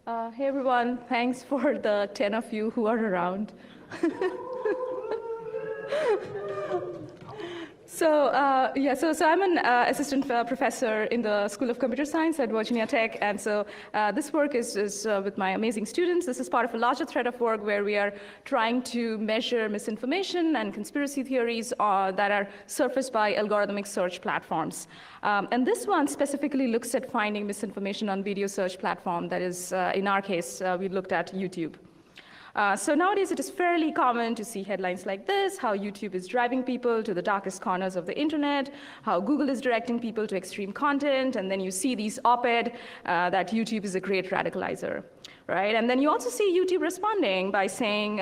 Hey everyone, thanks for the 10 of you who are around. So I'm an assistant professor in the School of Computer Science at Virginia Tech, and so this work is with my amazing students. This is part of a larger thread of work where we are trying to measure misinformation and conspiracy theories that are surfaced by algorithmic search platforms. And this one specifically looks at finding misinformation on video search platform. That is, in our case, we looked at YouTube. So nowadays, it is fairly common to see headlines like this, how YouTube is driving people to the darkest corners of the internet, how Google is directing people to extreme content, and then you see these op-ed that YouTube is a great radicalizer. Right? And then you also see YouTube responding by saying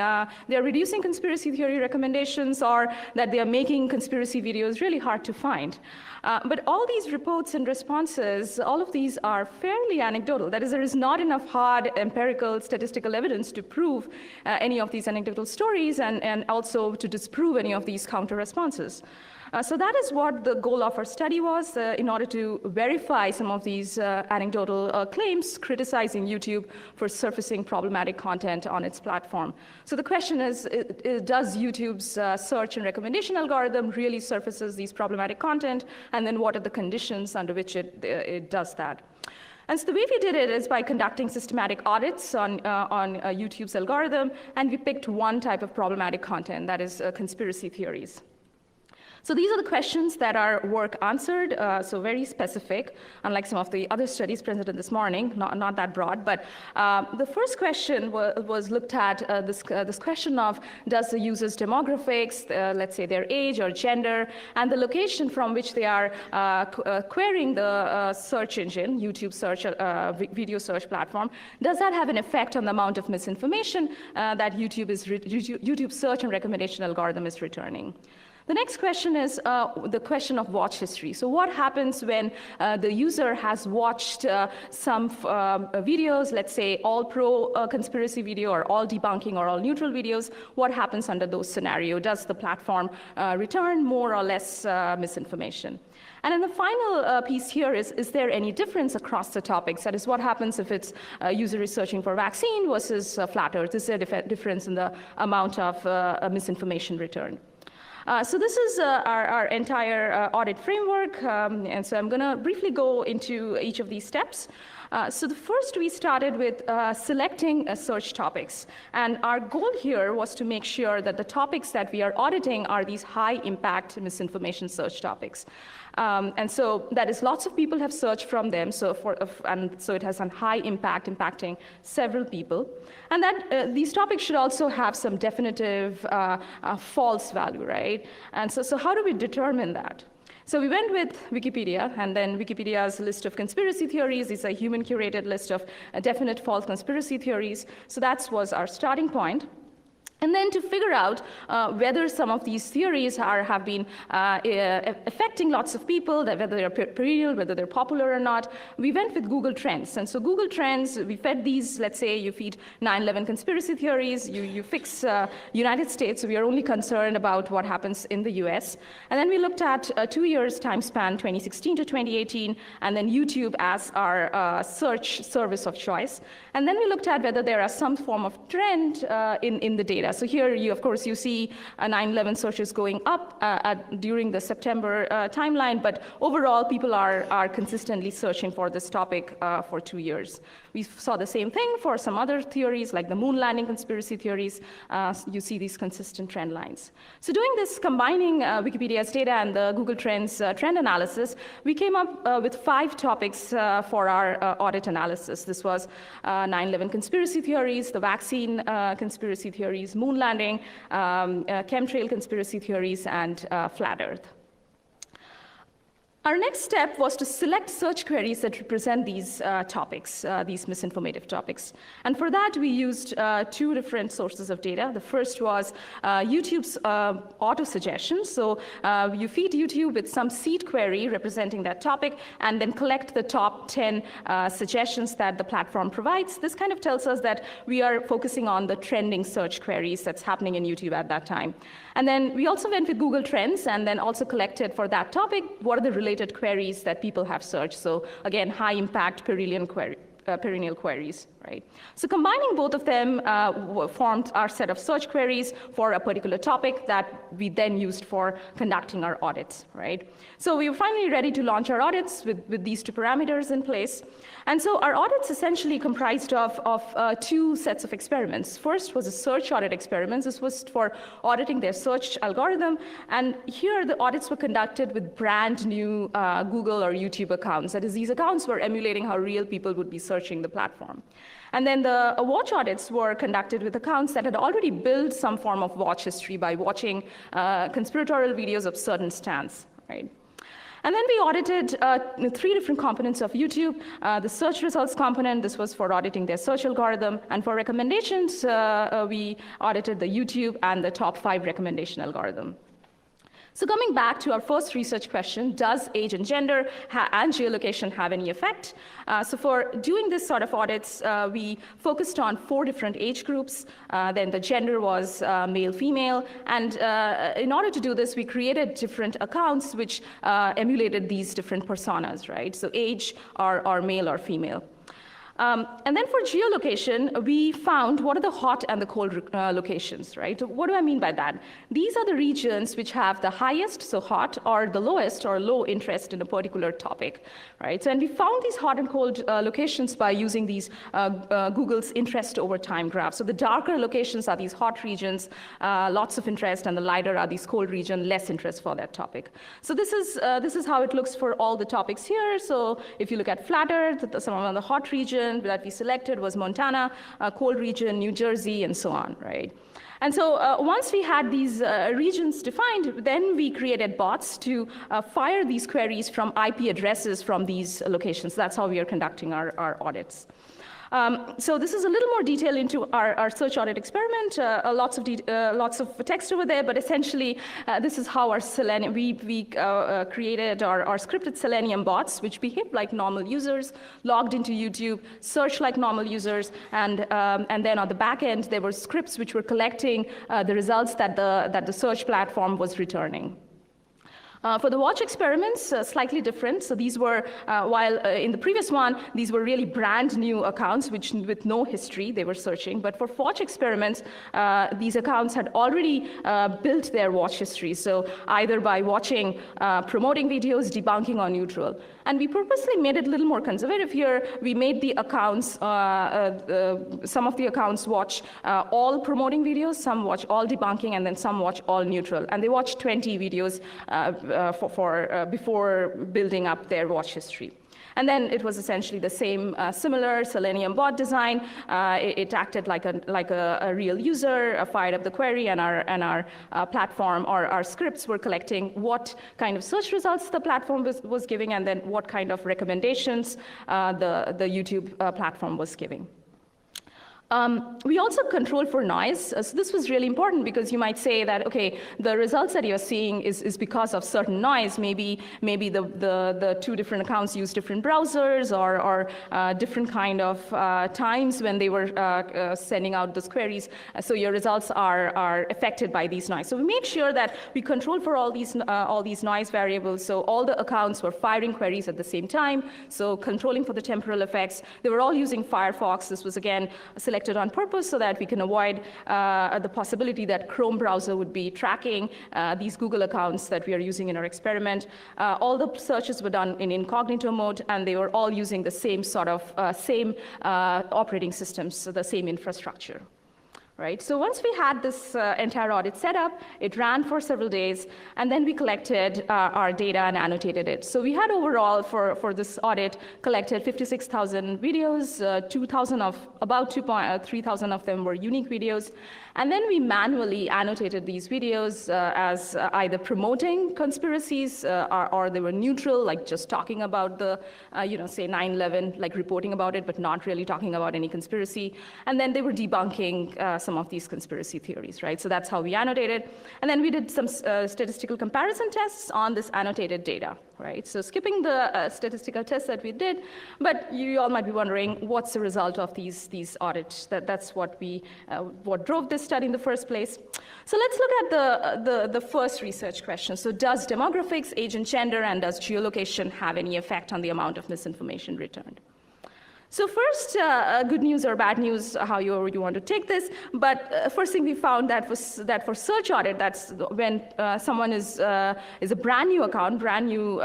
they're reducing conspiracy theory recommendations or that they are making conspiracy videos really hard to find. But all these reports and responses, all of these are fairly anecdotal. That is, there is not enough hard empirical statistical evidence to prove any of these anecdotal stories and also to disprove any of these counter responses. So that is what the goal of our study was, in order to verify some of these anecdotal claims criticizing YouTube for surfacing problematic content on its platform. So the question is does YouTube's search and recommendation algorithm really surfaces these problematic content? And then what are the conditions under which it does that? And so the way we did it is by conducting systematic audits on YouTube's algorithm, and we picked one type of problematic content, that is conspiracy theories. So these are the questions that our work answered, so very specific, unlike some of the other studies presented this morning, not that broad. But the first question was looked at this question of does the user's demographics, let's say their age or gender, and the location from which they are querying the search engine, YouTube search, video search platform, does that have an effect on the amount of misinformation that YouTube search and recommendation algorithm is returning? The next question is the question of watch history. So what happens when the user has watched some videos, let's say all pro conspiracy video or all debunking or all neutral videos? What happens under those scenarios? Does the platform return more or less misinformation? And then the final piece here is there any difference across the topics? That is, what happens if it's user is searching for vaccine versus flat earth? Is there a difference in the amount of misinformation returned? So this is our entire audit framework, and so I'm going to briefly go into each of these steps. So the first, we started with selecting search topics. And our goal here was to make sure that the topics that we are auditing are these high-impact misinformation search topics. And so that is, lots of people have searched from them, so it has a high impact, impacting several people. And that these topics should also have some definitive false value, right? And so how do we determine that? So we went with Wikipedia, and then Wikipedia's list of conspiracy theories is a human-curated list of definite false conspiracy theories. So that was our starting point. And then to figure out whether some of these theories have been affecting lots of people, that whether they're perennial, whether they're popular or not, we went with Google Trends. And so Google Trends, we fed these, let's say you feed 9/11 conspiracy theories, you fix United States, so we are only concerned about what happens in the US. And then we looked at 2 years time span, 2016 to 2018, and then YouTube as our search service of choice. And then we looked at whether there are some form of trend in the data. So here, of course, you see 9/11 searches going up during the September timeline, but overall, people are consistently searching for this topic for 2 years. We saw the same thing for some other theories, like the moon landing conspiracy theories. You see these consistent trend lines. So doing this, combining Wikipedia's data and the Google Trends trend analysis, we came up with 5 topics for our audit analysis. This was 9/11 conspiracy theories, the vaccine conspiracy theories, moon landing, chemtrail conspiracy theories, and flat earth. Our next step was to select search queries that represent these topics, these misinformative topics. And for that, we used 2 different sources of data. The first was YouTube's auto-suggestions. So you feed YouTube with some seed query representing that topic, and then collect the top 10 suggestions that the platform provides. This kind of tells us that we are focusing on the trending search queries that's happening in YouTube at that time. And then we also went with Google Trends, and then also collected for that topic, what are the related queries that people have searched. So again, high impact perennial perennial queries, right? So combining both of them formed our set of search queries for a particular topic that we then used for conducting our audits, right? So we were finally ready to launch our audits with these two parameters in place. And so our audits essentially comprised of two sets of experiments. First was a search audit experiment. This was for auditing their search algorithm. And here the audits were conducted with brand new Google or YouTube accounts. That is, these accounts were emulating how real people would be searching the platform. And then the watch audits were conducted with accounts that had already built some form of watch history by watching conspiratorial videos of certain stands, right? And then we audited 3 different components of YouTube. The search results component, this was for auditing their search algorithm. And for recommendations, we audited the YouTube and the top 5 recommendation algorithm. So coming back to our first research question, does age and gender and geolocation have any effect? So for doing this sort of audits, we focused on 4 different age groups. Then the gender was male, female. And in order to do this, we created different accounts which emulated these different personas, right? So age or male or female. And then for geolocation, we found what are the hot and the cold locations, right? What do I mean by that? These are the regions which have the highest, so hot, or the lowest, or low interest in a particular topic, right? So, and we found these hot and cold locations by using these Google's interest over time graphs. So the darker locations are these hot regions, lots of interest, and the lighter are these cold regions, less interest for that topic. So this is how it looks for all the topics here. So if you look at flat Earth, some of the hot regions that we selected was Montana, cold region, New Jersey, and so on, right? And so once we had these regions defined, then we created bots to fire these queries from IP addresses from these locations. That's how we are conducting our audits. So this is a little more detail into our search audit experiment. Lots of text over there, but essentially this is how our Selenium, we created our scripted Selenium bots, which behave like normal users, logged into YouTube, search like normal users, and then on the back end, there were scripts which were collecting the results that the search platform was returning. For the watch experiments, slightly different. So these were, while in the previous one, these were really brand new accounts with no history, they were searching. But for watch experiments, these accounts had already built their watch history. So either by watching promoting videos, debunking, or neutral. And we purposely made it a little more conservative here. We made the accounts, some of the accounts watch all promoting videos, some watch all debunking, and then some watch all neutral. And they watch 20 videos before building up their watch history. And then it was essentially the same similar Selenium bot design. It acted like a real user, fired up the query, and our platform or our scripts were collecting what kind of search results the platform was giving, and then what kind of recommendations the YouTube platform was giving. We also control for noise. So this was really important because you might say that, okay, the results that you're seeing is because of certain noise. Maybe the 2 different accounts use different browsers or different kind of times when they were sending out those queries. So your results are affected by these noise. So we made sure that we control for all these noise variables. So all the accounts were firing queries at the same time. So controlling for the temporal effects. They were all using Firefox. This was again selected on purpose so that we can avoid the possibility that Chrome browser would be tracking these Google accounts that we are using in our experiment. All the searches were done in incognito mode, and they were all using the same sort of operating systems, so the same infrastructure. Right? So once we had this entire audit set up, it ran for several days, and then we collected our data and annotated it. So we had overall, for this audit, collected 56,000 videos, about 3,000 of them were unique videos. And then we manually annotated these videos as either promoting conspiracies or they were neutral, like just talking about the, say 9/11, like reporting about it, but not really talking about any conspiracy. And then they were debunking some of these conspiracy theories, right? So that's how we annotated. And then we did some statistical comparison tests on this annotated data, right? So skipping the statistical tests that we did, but you all might be wondering, what's the result of these audits? That's what drove this study in the first place. So let's look at the first research question. So does demographics, age and gender, and does geolocation have any effect on the amount of misinformation returned? So first, good news or bad news, how you want to take this. But first thing we found that was that for search audit, that's when someone is a brand new account, brand new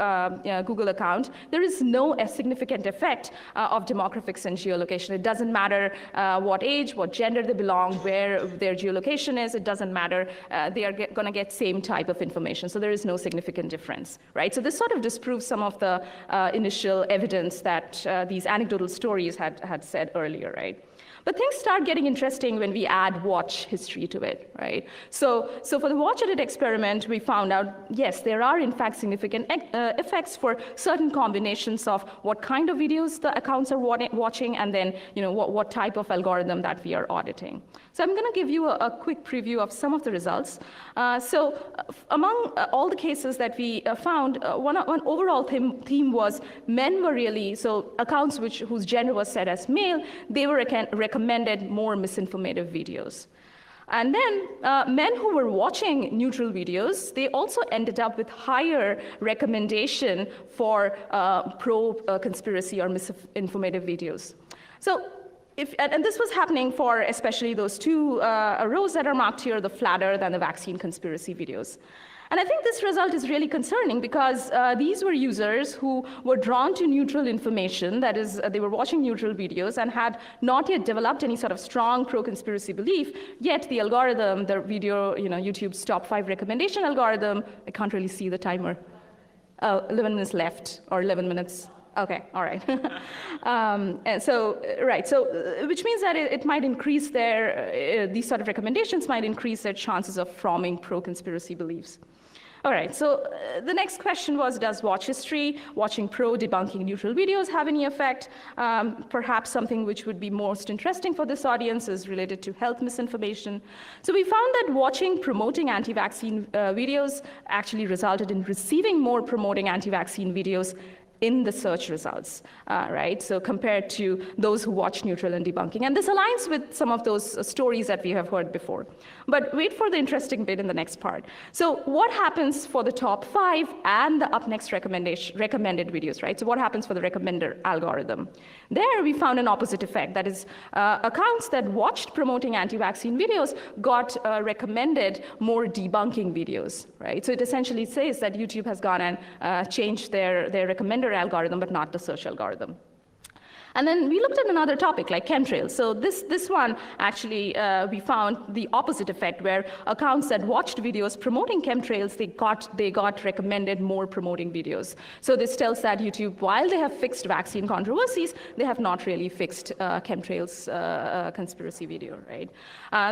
Google account, there is no significant effect of demographics and geolocation. It doesn't matter what age, what gender they belong, where their geolocation is. It doesn't matter. They are going to get same type of information. So there is no significant difference, right? So this sort of disproves some of the initial evidence that these anecdotal stories had said earlier, right? But things start getting interesting when we add watch history to it, right? So for the watch edit experiment, we found out, yes, there are in fact significant effects for certain combinations of what kind of videos the accounts are watching, and then what type of algorithm that we are auditing. So I'm going to give you a quick preview of some of the results. Among all the cases that we found, one overall theme was men were really, so accounts whose gender was set as male, they were recommended more misinformative videos. And then men who were watching neutral videos, they also ended up with higher recommendation for pro-conspiracy or misinformative videos. So and this was happening for especially those two rows that are marked here, the flat earth and the vaccine conspiracy videos. And I think this result is really concerning because these were users who were drawn to neutral information, that is, they were watching neutral videos and had not yet developed any sort of strong pro-conspiracy belief, yet the algorithm, the video, YouTube's top 5 recommendation algorithm, I can't really see the timer. 11 minutes left, or 11 minutes. Okay, all right. Which means that it might increase these sort of recommendations might increase their chances of forming pro-conspiracy beliefs. All right, so the next question was, does watch history, watching pro-debunking neutral videos have any effect? Perhaps something which would be most interesting for this audience is related to health misinformation. So we found that watching promoting anti-vaccine videos actually resulted in receiving more promoting anti-vaccine videos in the search results, right? So compared to those who watch neutral and debunking. And this aligns with some of those stories that we have heard before. But wait for the interesting bit in the next part. So what happens for the top 5 and the up next recommended videos, right? So what happens for the recommender algorithm? There we found an opposite effect. That is, accounts that watched promoting anti-vaccine videos got recommended more debunking videos, right? So it essentially says that YouTube has gone and changed their recommender algorithm, but not the search algorithm. And then we looked at another topic like chemtrails. So this one actually we found the opposite effect, where accounts that watched videos promoting chemtrails, they got recommended more promoting videos. So this tells that YouTube, while they have fixed vaccine controversies, they have not really fixed chemtrails conspiracy video, right?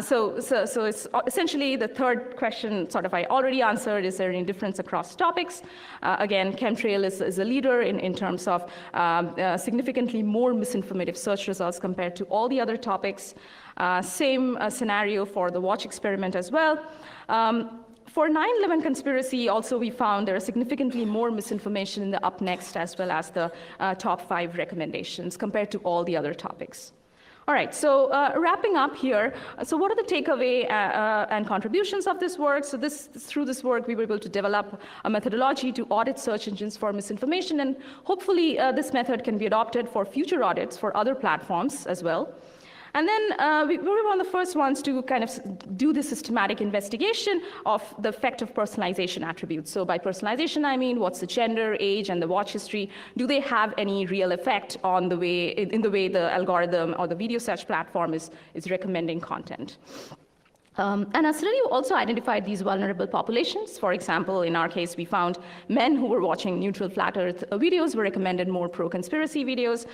So it's essentially the third question sort of I already answered. Is there any difference across topics? Again, chemtrail is a leader in terms of significantly more misinformative search results compared to all the other topics. Same scenario for the watch experiment as well. For 9/11 conspiracy, also we found there is significantly more misinformation in the up next as well as the top 5 recommendations compared to all the other topics. All right, so wrapping up here, so what are the takeaway and contributions of this work? So through this work, we were able to develop a methodology to audit search engines for misinformation, and hopefully this method can be adopted for future audits for other platforms as well. And then we were one of the first ones to kind of do the systematic investigation of the effect of personalization attributes. So by personalization, I mean, what's the gender, age, and the watch history? Do they have any real effect on the way, in the way the algorithm or the video search platform is recommending content? And our study also identified these vulnerable populations. For example, in our case, we found men who were watching neutral flat earth videos were recommended more pro-conspiracy videos.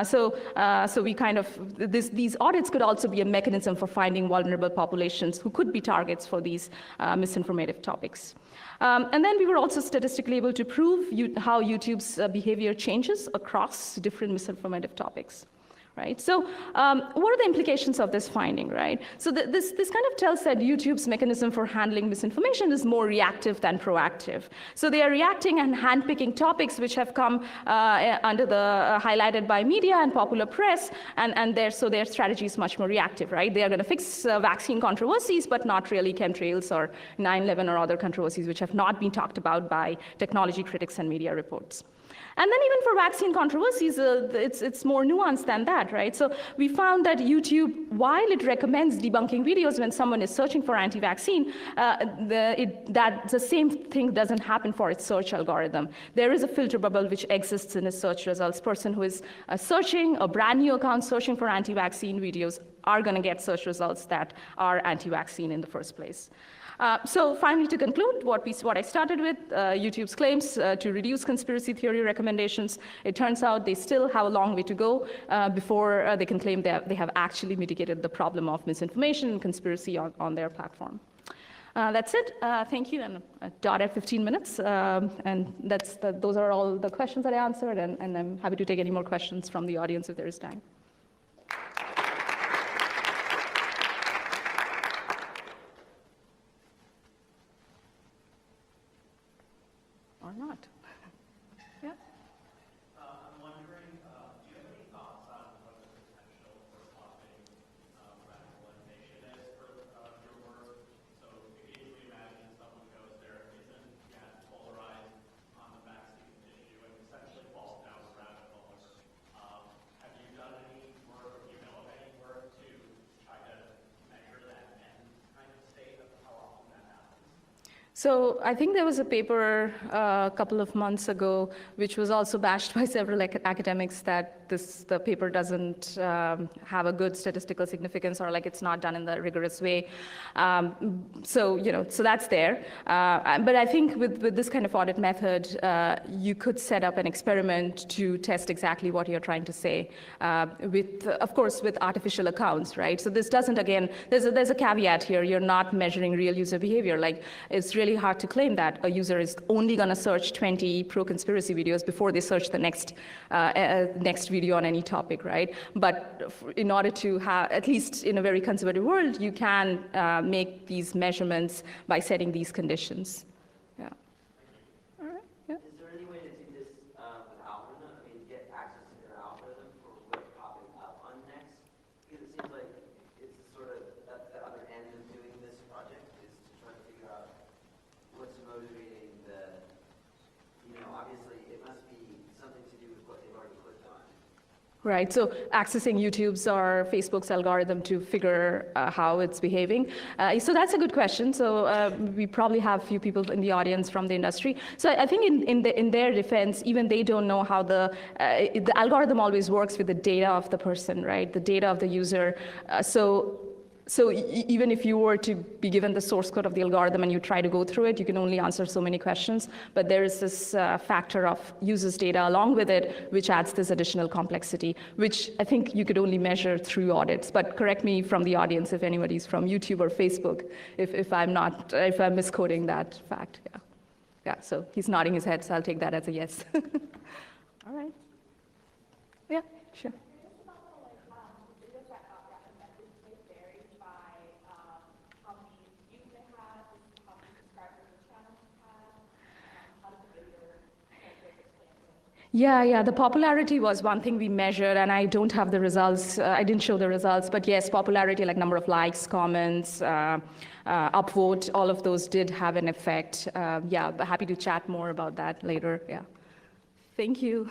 So we kind of, these audits could also be a mechanism for finding vulnerable populations who could be targets for these misinformative topics. And then we were also statistically able to prove how YouTube's behavior changes across different misinformative topics. Right? So what are the implications of this finding, right? So this kind of tells that YouTube's mechanism for handling misinformation is more reactive than proactive. So they are reacting and handpicking topics which have come under the highlighted by media and popular press, and their strategy is much more reactive, right? They are going to fix vaccine controversies, but not really chemtrails or 9/11 or other controversies which have not been talked about by technology critics and media reports. And then even for vaccine controversies, it's more nuanced than that, right? So we found that YouTube, while it recommends debunking videos when someone is searching for anti-vaccine, the same thing doesn't happen for its search algorithm. There is a filter bubble which exists in its search results. Person who is searching, a brand new account searching for anti-vaccine videos are going to get search results that are anti-vaccine in the first place. So finally, to conclude, what I started with, YouTube's claims to reduce conspiracy theory recommendations, it turns out they still have a long way to go before they can claim they have actually mitigated the problem of misinformation and conspiracy on their platform. That's it. Thank you. And dot at 15 minutes. And those are all the questions that I answered. And I'm happy to take any more questions from the audience if there is time. Or not. Yeah. I'm wondering, do you have any thoughts on what the potential for stopping radicalization is for your work? So if you imagine someone goes there, isn't yet polarized on the vaccine issue, and essentially falls down the rabbit hole. Have you done any work, or do you know of any work to try to measure that end kind of state of how often that happens? So I think there was a paper a couple of months ago, which was also bashed by several academics that the paper doesn't have a good statistical significance, or like it's not done in the rigorous way. So that's there. But I think with this kind of audit method, you could set up an experiment to test exactly what you're trying to say, of course, with artificial accounts, right? So this doesn't, again, there's a caveat here. You're not measuring real user behavior. Like, it's really hard to claim that a user is only going to search 20 pro-conspiracy videos before they search the next video on any topic, right? But in order to have, at least in a very conservative world, you can make these measurements by setting these conditions. Yeah. All right. Yeah. Is there any way to do this with algorithm? I mean, get access to their algorithm for what's popping up on next? Because it seems like it's sort of the other end of doing this project is to try to figure out what's motivating obviously it must be something to do with what they've already clicked on. Right, so accessing YouTube's or Facebook's algorithm to figure how it's behaving. So that's a good question. So we probably have a few people in the audience from the industry. So I think in their defense, even they don't know how the algorithm always works with the data of the person, right? The data of the user. So even if you were to be given the source code of the algorithm and you try to go through it, you can only answer so many questions. But there is this factor of users' data along with it, which adds this additional complexity, which I think you could only measure through audits. But correct me from the audience if anybody's from YouTube or Facebook, if I'm miscoding that fact. Yeah. Yeah. So he's nodding his head, so I'll take that as a yes. All right. Yeah. Sure. Yeah, the popularity was one thing we measured, and I don't have the results. I didn't show the results, but yes, popularity, like number of likes, comments, upvote, all of those did have an effect. Yeah, but happy to chat more about that later. Yeah. Thank you.